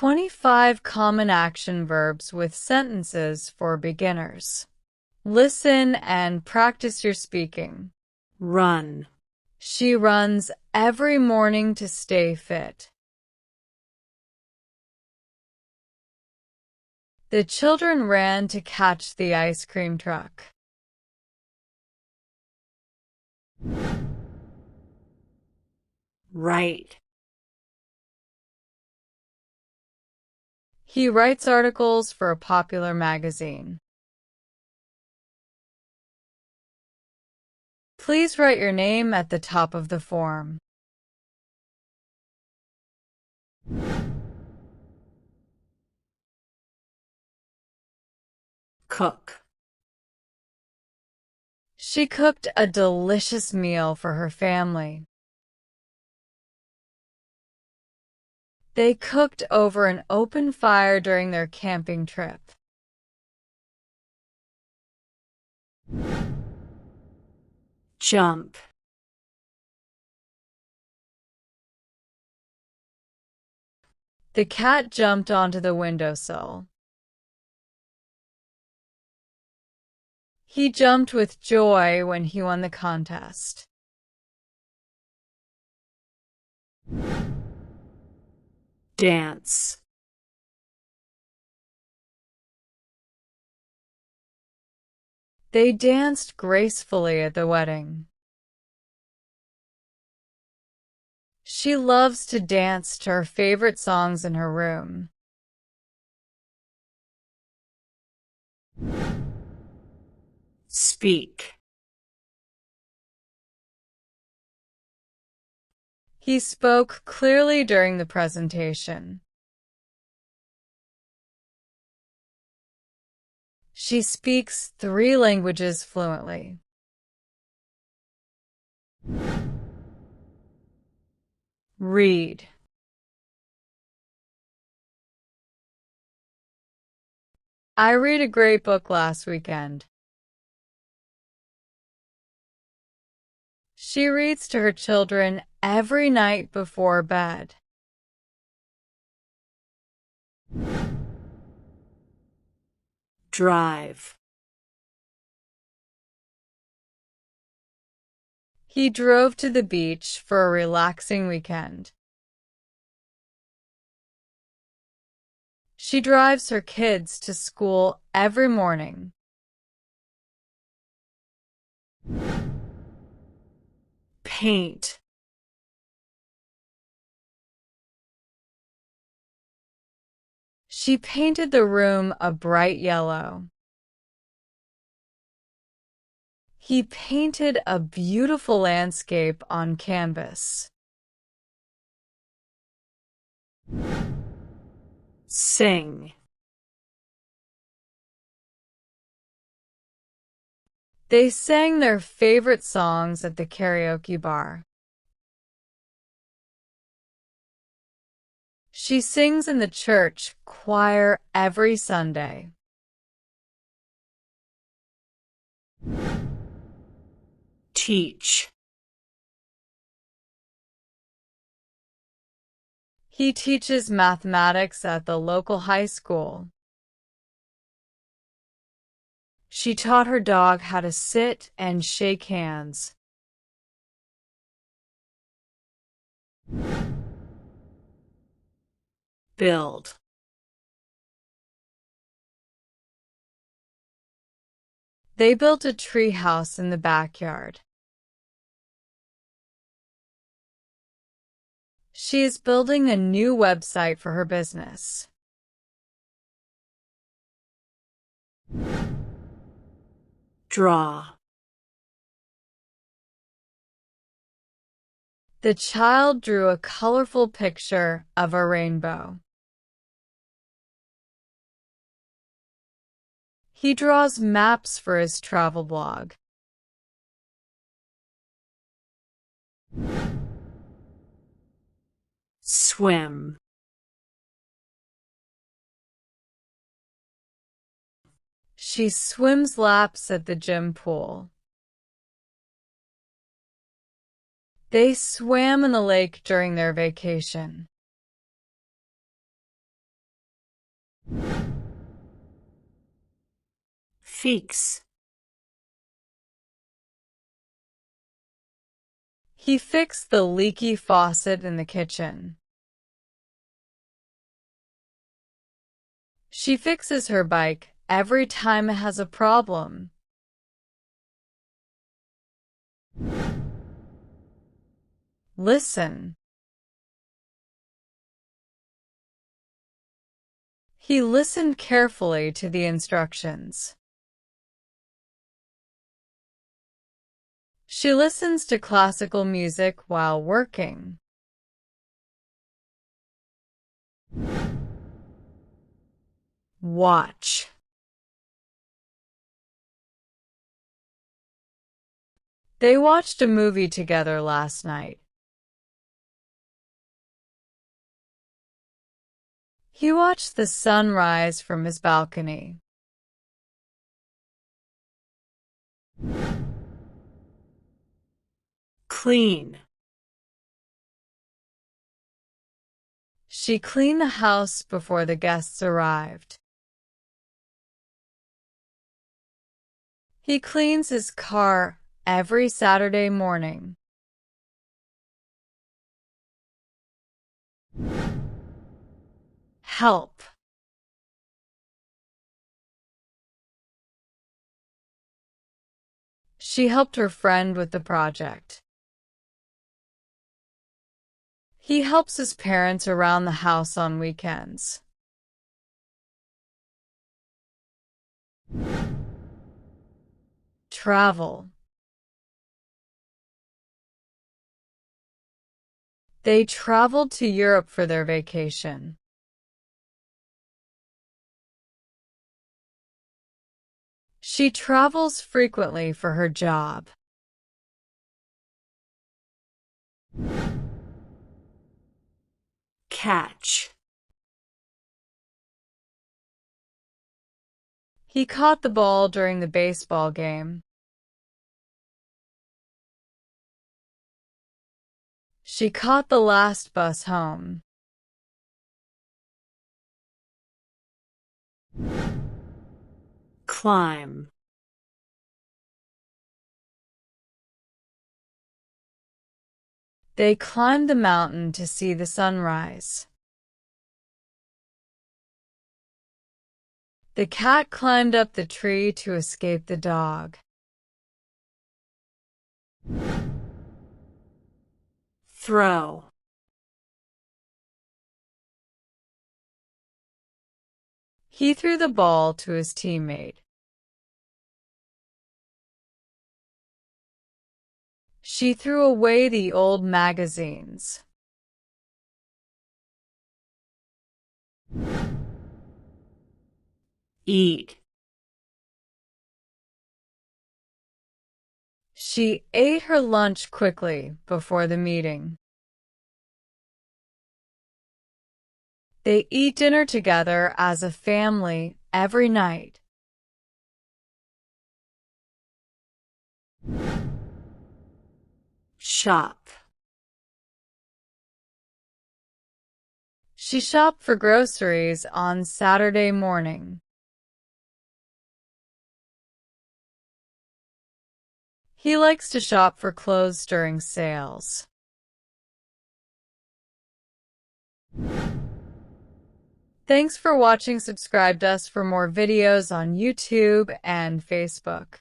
25 common action verbs with sentences for beginners. Listen and practice your speaking. Run. She runs every morning to stay fit. The children ran to catch the ice cream truck. Write. He writes articles for a popular magazine. Please write your name at the top of the form. Cook. She cooked a delicious meal for her family. They cooked over an open fire during their camping trip. Jump. The cat jumped onto the windowsill. He jumped with joy when he won the contest. Dance. They danced gracefully at the wedding. She loves to dance to her favorite songs in her room. Speak. He spoke clearly during the presentation. She speaks 3 languages fluently. Read. I read a great book last weekend. She reads to her children every night before bed. Drive. He drove to the beach for a relaxing weekend. She drives her kids to school every morning. Paint. She painted the room a bright yellow. He painted a beautiful landscape on canvas. Sing. They sang their favorite songs at the karaoke bar. She sings in the church choir every Sunday. Teach. He teaches mathematics at the local high school. She taught her dog how to sit and shake hands. Build. They built a tree house in the backyard. She is building a new website for her business. Draw. The child drew a colorful picture of a rainbow. He draws maps for his travel blog. Swim. She swims laps at the gym pool. They swam in the lake during their vacation. Fix. He fixed the leaky faucet in the kitchen. She fixes her bike every time it has a problem. Listen. He listened carefully to the instructions. She listens to classical music while working. Watch. They watched a movie together last night. He watched the sun rise from his balcony. Clean. She cleaned the house before the guests arrived. He cleans his car every Saturday morning. Help. She helped her friend with the project. He helps his parents around the house on weekends. Travel. They traveled to Europe for their vacation. She travels frequently for her job. Catch. He caught the ball during the baseball game. She caught the last bus home. Climb. They climbed the mountain to see the sunrise. The cat climbed up the tree to escape the dog. Throw. He threw the ball to his teammate. She threw away the old magazines. Eat. She ate her lunch quickly before the meeting. They eat dinner together as a family every night. Shop. She shopped for groceries on Saturday morning. He likes to shop for clothes during sales. Thanks for watching. Subscribe to us for more videos on YouTube and Facebook.